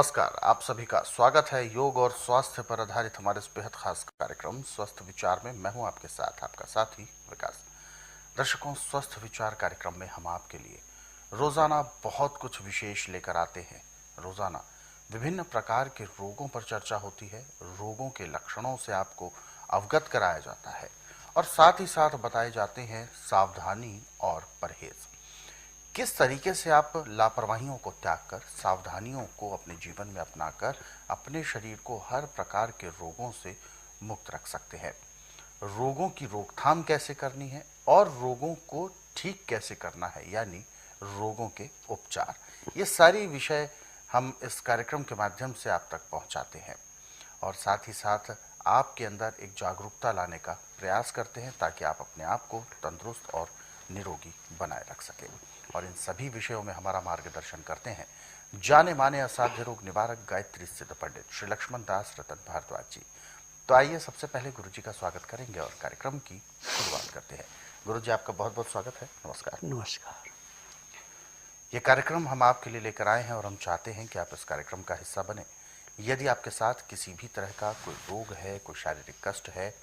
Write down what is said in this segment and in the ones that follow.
नमस्कार, आप सभी का स्वागत है योग और स्वास्थ्य पर आधारित हमारे इस बेहद खास कार्यक्रम स्वस्थ विचार में। मैं हूं आपके साथ आपका साथी विकास। दर्शकों, स्वस्थ विचार कार्यक्रम में हम आपके लिए रोजाना बहुत कुछ विशेष लेकर आते हैं। रोजाना विभिन्न प्रकार के रोगों पर चर्चा होती है, रोगों के लक्षणों से आपको अवगत कराया जाता है और साथ ही साथ बताए जाते हैं सावधानी और परहेज। किस तरीके से आप लापरवाहियों को त्याग कर, सावधानियों को अपने जीवन में अपनाकर अपने शरीर को हर प्रकार के रोगों से मुक्त रख सकते हैं। रोगों की रोकथाम कैसे करनी है और रोगों को ठीक कैसे करना है, यानी रोगों के उपचार, ये सारी विषय हम इस कार्यक्रम के माध्यम से आप तक पहुंचाते हैं और साथ ही साथ आपके अंदर एक जागरूकता लाने का प्रयास करते हैं ताकि आप अपने आप को तंदुरुस्त और निरोगी बनाए रख सकें। और इन सभी विषयों में हमारा मार्गदर्शन करते हैं जाने माने असाध्य रोग निवारक गायत्री सिद्ध पंडित श्री लक्ष्मण दास रतन भारद्वाज जी। तो आइए सबसे पहले गुरु जी का स्वागत करेंगे और कार्यक्रम की शुरुआत करते हैं। गुरु जी, आपका बहुत बहुत स्वागत है। नमस्कार। नमस्कार। ये कार्यक्रम हम आपके लिए लेकर आए हैं और हम चाहते हैं कि आप इस कार्यक्रम का हिस्सा बने। यदि आपके साथ किसी भी तरह का कोई रोग है, कोई शारीरिक कष्ट है,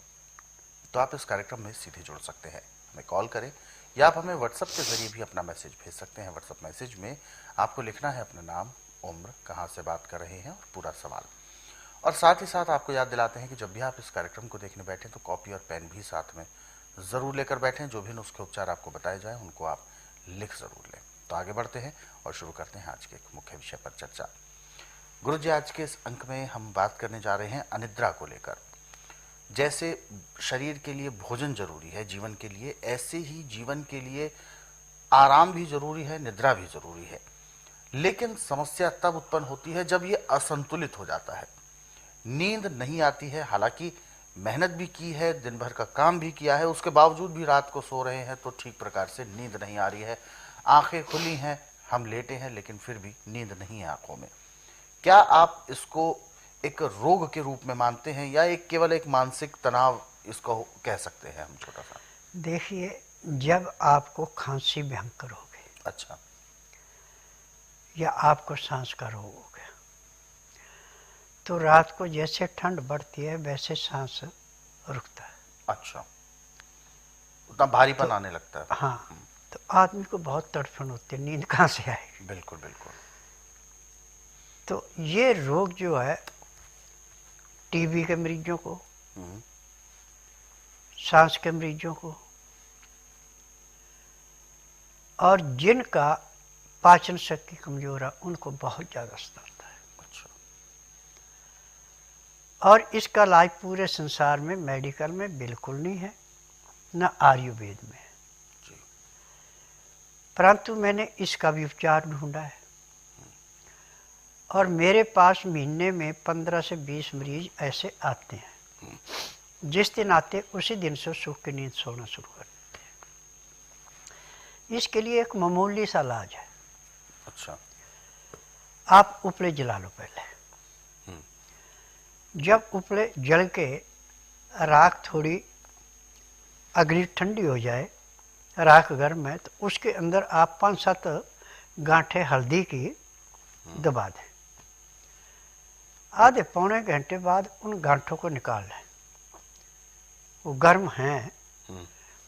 तो आप इस कार्यक्रम में सीधे जुड़ सकते हैं। हमें कॉल करें या आप हमें व्हाट्सएप के जरिए भी अपना मैसेज भेज सकते हैं। व्हाट्सएप मैसेज में आपको लिखना है अपना नाम, उम्र, कहाँ से बात कर रहे हैं और पूरा सवाल। और साथ ही साथ आपको याद दिलाते हैं कि जब भी आप इस कार्यक्रम को देखने बैठें तो कॉपी और पेन भी साथ में ज़रूर लेकर बैठें। जो भी नुस्खे उपचार आपको बताए जाएँ उनको आप लिख ज़रूर लें। तो आगे बढ़ते हैं और शुरू करते हैं आज के एक मुख्य विषय पर चर्चा। गुरु जी, आज के इस अंक में हम बात करने जा रहे हैं अनिद्रा को लेकर। जैसे शरीर के लिए भोजन जरूरी है जीवन के लिए, ऐसे ही जीवन के लिए आराम भी जरूरी है, निद्रा भी जरूरी है। लेकिन समस्या तब उत्पन्न होती है जब ये असंतुलित हो जाता है, नींद नहीं आती है। हालांकि मेहनत भी की है, दिन भर का काम भी किया है, उसके बावजूद भी रात को सो रहे हैं तो ठीक प्रकार से नींद नहीं आ रही है। आंखें खुली हैं, हम लेटे हैं, लेकिन फिर भी नींद नहीं है आंखों में। क्या आप इसको एक रोग के रूप में मानते हैं या एक केवल एक मानसिक तनाव इसको कह सकते हैं हम, छोटा सा? देखिए, जब आपको खांसी भयंकर हो गई, अच्छा, या आपको सांस का रोग हो गया, तो रात को जैसे ठंड बढ़ती है वैसे सांस रुकता है। अच्छा, उतना भारीपन आने लगता है। हाँ, तो आदमी को बहुत तड़फन होती है, नींद कहाँ से आएगी। बिल्कुल बिल्कुल। तो ये रोग जो है टीबी के मरीजों को, सांस के मरीजों को, और जिनका पाचन शक्ति कमजोर है उनको बहुत ज़्यादा सताता है। अच्छा। और इसका इलाज पूरे संसार में मेडिकल में बिल्कुल नहीं है, न आयुर्वेद में है। परंतु मैंने इसका भी उपचार ढूंढा है और मेरे पास महीने में 15 से 20 मरीज ऐसे आते हैं। जिस दिन आते उसी दिन से सुख की नींद सोना शुरू कर देते हैं। इसके लिए एक मामूली सा इलाज है। अच्छा। आप उपले जला लो पहले। जब उपले जल के राख थोड़ी अगली ठंडी हो जाए, राख गर्म है, तो उसके अंदर आप 5-7 गांठें हल्दी की दबा दें। आधे पौने घंटे बाद उन गांठों को निकाल लें। वो गर्म हैं,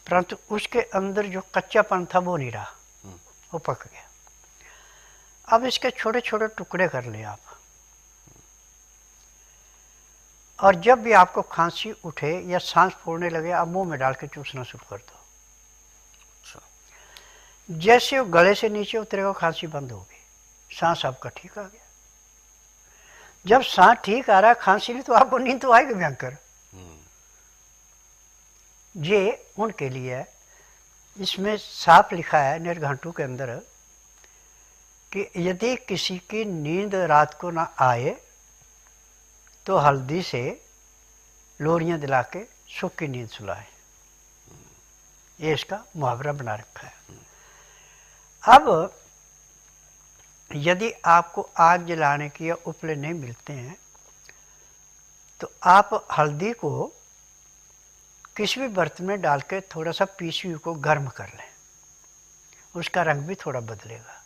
परंतु उसके अंदर जो कच्चापन था वो नहीं रहा, वो पक गया। अब इसके छोटे छोटे टुकड़े कर लें आप, और जब भी आपको खांसी उठे या सांस फूलने लगे, आप मुंह में डाल के चूसना शुरू कर दो। जैसे वो गले से नीचे उतरेगा खांसी बंद होगी, सांस आपका ठीक आ गया। जब सांस ठीक आ रहा है, खांसी नहीं, तो आपको नींद तो आएगी भयंकर। ये उनके लिए है। इसमें साफ लिखा है निर्घंटू के अंदर कि यदि किसी की नींद रात को ना आए तो हल्दी से लोरियां दिला के सुख की नींद सुलाए। ये इसका मुहावरा बना रखा है। अब यदि आपको आग जलाने की या उपले नहीं मिलते हैं तो आप हल्दी को किसी भी बर्तन में डाल के थोड़ा सा पीसी हुई को गर्म कर लें, उसका रंग भी थोड़ा बदलेगा।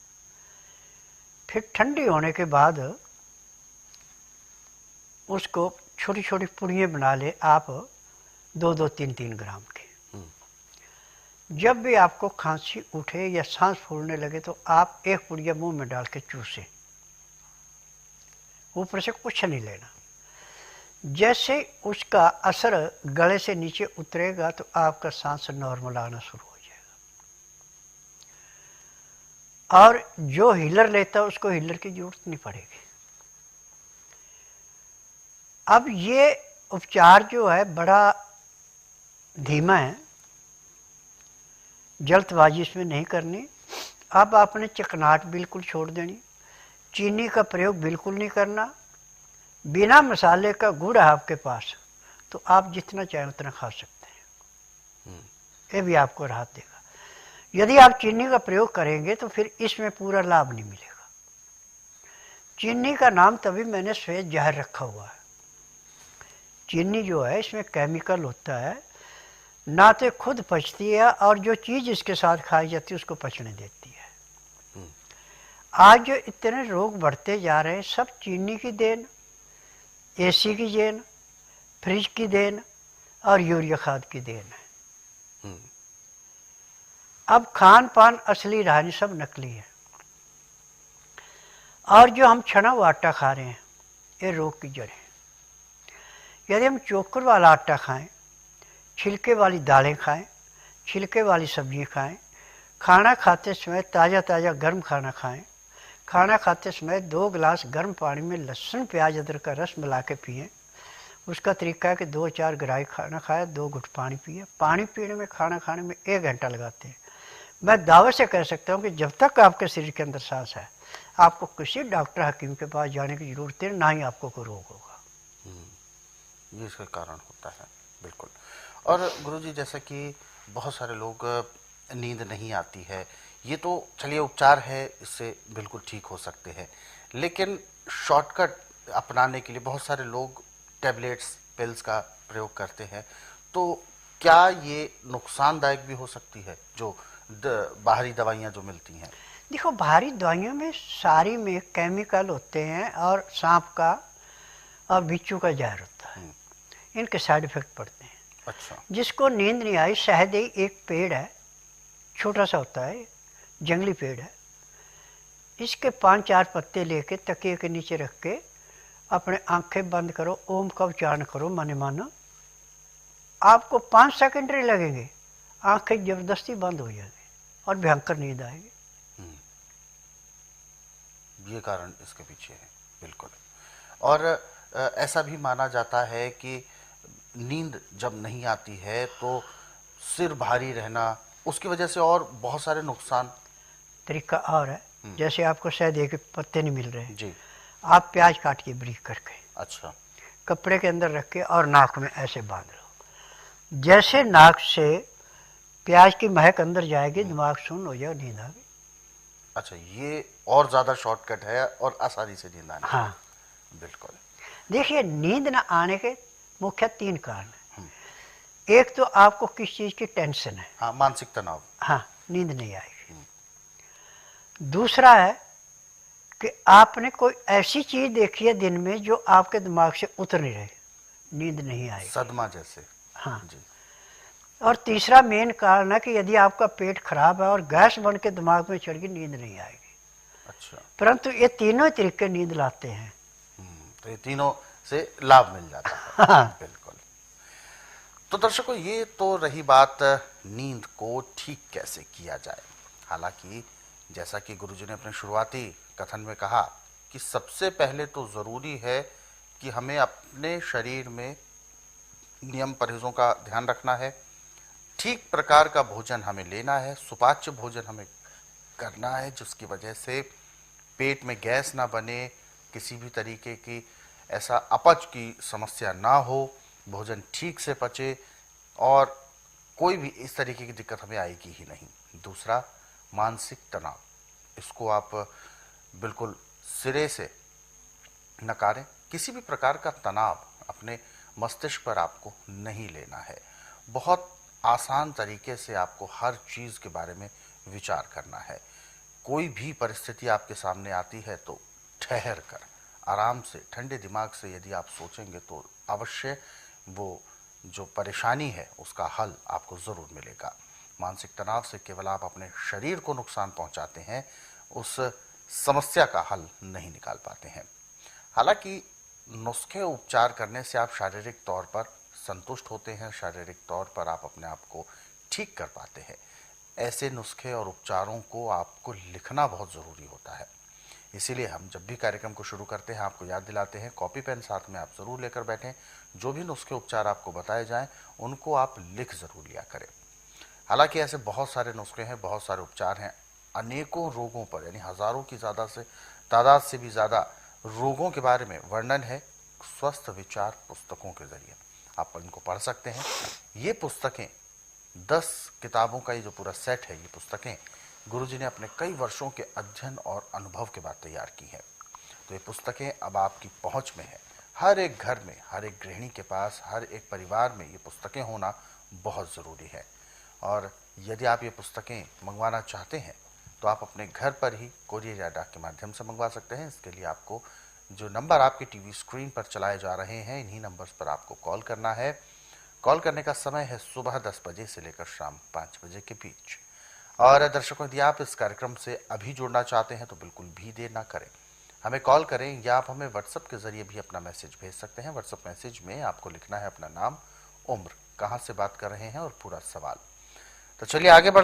फिर ठंडी होने के बाद उसको छोटी छोटी पुड़ियाँ बना ले आप 2-2, 3-3 ग्राम की। जब भी आपको खांसी उठे या सांस फूलने लगे तो आप एक पुड़िया मुंह में डाल के चूसें, ऊपर से कुछ नहीं लेना। जैसे उसका असर गले से नीचे उतरेगा तो आपका सांस नॉर्मल आना शुरू हो जाएगा। और जो हीलर लेता है उसको हीलर की जरूरत नहीं पड़ेगी। अब ये उपचार जो है बड़ा धीमा है, जल्दबाजी इसमें नहीं करनी। अब आपने चिकनाहट बिल्कुल छोड़ देनी, चीनी का प्रयोग बिल्कुल नहीं करना। बिना मसाले का गुड़ है आपके पास तो आप जितना चाहें उतना खा सकते हैं, ये भी आपको राहत देगा। यदि आप चीनी का प्रयोग करेंगे तो फिर इसमें पूरा लाभ नहीं मिलेगा। चीनी का नाम तभी मैंने श्वेत जहर रखा हुआ है। चीनी जो है इसमें केमिकल होता है, ना तो खुद पचती है और जो चीज़ इसके साथ खाई जाती है उसको पचने देती है। आज जो इतने रोग बढ़ते जा रहे हैं सब चीनी की देन, एसी की देन, फ्रिज की देन और यूरिया खाद की देन है। अब खान पान असली रहा नहीं, सब नकली है। और जो हम छना हुआ आटा खा रहे हैं ये रोग की जड़ है। यदि हम चोकर वाला आटा खाएं, छिलके वाली दालें खाएं, छिलके वाली सब्जियां खाएं, खाना खाते समय ताज़ा ताज़ा गर्म खाना खाएं, खाना खाते समय 2 गिलास गर्म पानी में लहसुन प्याज अदरक का रस मिला के पिएँ। उसका तरीका है कि 2-4 गिराई खाना खाया, 2 घुट पानी पिए। पानी पीने में, खाना खाने में 1 घंटा लगाते हैं। मैं दावे से कह सकता हूँ कि जब तक आपके शरीर के अंदर सांस है आपको किसी डॉक्टर हकीम के पास जाने की ज़रूरत है, ना ही आपको कोई रोग होगा। ये इसका कारण होता है, बिल्कुल। और गुरुजी जैसा कि बहुत सारे लोग नींद नहीं आती है, ये तो चलिए उपचार है, इससे बिल्कुल ठीक हो सकते हैं, लेकिन शॉर्टकट अपनाने के लिए बहुत सारे लोग टैबलेट्स, पिल्स का प्रयोग करते हैं। तो क्या ये नुकसानदायक भी हो सकती है जो बाहरी दवाइयाँ जो मिलती हैं? देखो, बाहरी दवाइयों में सारी में केमिकल होते हैं और सांप का और बिच्छू का जहर होता है, इनके साइड इफेक्ट पड़ते हैं। अच्छा। जिसको नींद नहीं आई, शहद एक पेड़ है, छोटा सा होता है, जंगली पेड़ है, इसके 5-4 पत्ते लेके तकिए के नीचे रख के अपने आंखें बंद करो, ओम का उच्चारण करो माने मानो, आपको 5 सेकंड नहीं लगेंगे, आंखें जबरदस्ती बंद हो जाएगी और भयंकर नींद आएगी। ये कारण इसके पीछे है, बिल्कुल। और ऐसा भी माना जाता है कि नींद जब नहीं आती है तो सिर भारी रहना, उसकी वजह से और बहुत सारे नुकसान। तरीका और है, जैसे आपको शायद एक पत्ते नहीं मिल रहे जी, आप प्याज काट के बारीक करके, अच्छा, कपड़े के अंदर रख के और नाक में ऐसे बांध लो। जैसे नाक से प्याज की महक अंदर जाएगी, दिमाग सुन्न हो जाएगा, नींद आ गई। अच्छा, ये और ज़्यादा शॉर्टकट है और आसानी से नींद आने। हाँ, बिल्कुल। देखिए, नींद न आने के मुख्य 3 कारण हैं। एक तो आपको किस चीज़ की टेंशन है, हाँ, मानसिक तनाव। हाँ, नींद नहीं आएगी। दूसरा है कि आपने कोई ऐसी चीज़ देखी है दिन में जो आपके दिमाग से उतर नहीं रही, नींद नहीं आएगी, सदमा जैसे। हाँ जी। और तीसरा मेन कारण है कि यदि आपका पेट खराब है और गैस बन के दिमाग में चढ़ गई, नींद नहीं आएगी। अच्छा। परंतु ये तीनों तरीके नींद लाते हैं। तो ये तीनों से लाभ मिल जाता है। हाँ। बिल्कुल। तो दर्शकों, ये तो रही बात नींद को ठीक कैसे किया जाए। हालांकि जैसा कि गुरुजी ने अपने शुरुआती कथन में कहा कि सबसे पहले तो ज़रूरी है कि हमें अपने शरीर में नियम परहेज़ों का ध्यान रखना है, ठीक प्रकार का भोजन हमें लेना है, सुपाच्य भोजन हमें करना है, जिसकी वजह से पेट में गैस ना बने, किसी भी तरीके की ऐसा अपच की समस्या ना हो, भोजन ठीक से पचे और कोई भी इस तरीके की दिक्कत हमें आएगी ही नहीं। दूसरा, मानसिक तनाव, इसको आप बिल्कुल सिरे से नकारें। किसी भी प्रकार का तनाव अपने मस्तिष्क पर आपको नहीं लेना है। बहुत आसान तरीके से आपको हर चीज़ के बारे में विचार करना है। कोई भी परिस्थिति आपके सामने आती है तो ठहर कर आराम से, ठंडे दिमाग से यदि आप सोचेंगे तो अवश्य वो जो परेशानी है उसका हल आपको ज़रूर मिलेगा। मानसिक तनाव से केवल आप अपने शरीर को नुकसान पहुंचाते हैं, उस समस्या का हल नहीं निकाल पाते हैं। हालांकि नुस्खे उपचार करने से आप शारीरिक तौर पर संतुष्ट होते हैं, शारीरिक तौर पर आप अपने आप को ठीक कर पाते हैं। ऐसे नुस्खे और उपचारों को आपको लिखना बहुत ज़रूरी होता है। इसीलिए हम जब भी कार्यक्रम को शुरू करते हैं आपको याद दिलाते हैं, कॉपी पेन साथ में आप ज़रूर लेकर बैठें। जो भी नुस्खे उपचार आपको बताए जाएं उनको आप लिख ज़रूर लिया करें। हालांकि ऐसे बहुत सारे नुस्खे हैं, बहुत सारे उपचार हैं, अनेकों रोगों पर, यानी हज़ारों की तादाद से भी ज़्यादा रोगों के बारे में वर्णन है स्वस्थ विचार पुस्तकों के जरिए। आप इनको पढ़ सकते हैं। ये पुस्तकें 10 किताबों का ये जो पूरा सेट है, ये पुस्तकें गुरुजी ने अपने कई वर्षों के अध्ययन और अनुभव के बाद तैयार की हैं। तो ये पुस्तकें अब आपकी पहुंच में है। हर एक घर में, हर एक गृहिणी के पास, हर एक परिवार में ये पुस्तकें होना बहुत ज़रूरी है। और यदि आप ये पुस्तकें मंगवाना चाहते हैं तो आप अपने घर पर ही कोरियर या डाक के माध्यम से मंगवा सकते हैं। इसके लिए आपको जो नंबर आपके टीवी स्क्रीन पर चलाए जा रहे हैं, इन्हीं नंबर्स पर आपको कॉल करना है। कॉल करने का समय है सुबह 10 बजे से लेकर शाम 5 बजे के बीच। और दर्शकों, यदि आप इस कार्यक्रम से अभी जुड़ना चाहते हैं तो बिल्कुल भी देर ना करें, हमें कॉल करें या आप हमें व्हाट्सएप के जरिए भी अपना मैसेज भेज सकते हैं। व्हाट्सएप मैसेज में आपको लिखना है अपना नाम, उम्र, कहाँ से बात कर रहे हैं और पूरा सवाल। तो चलिए आगे बढ़ते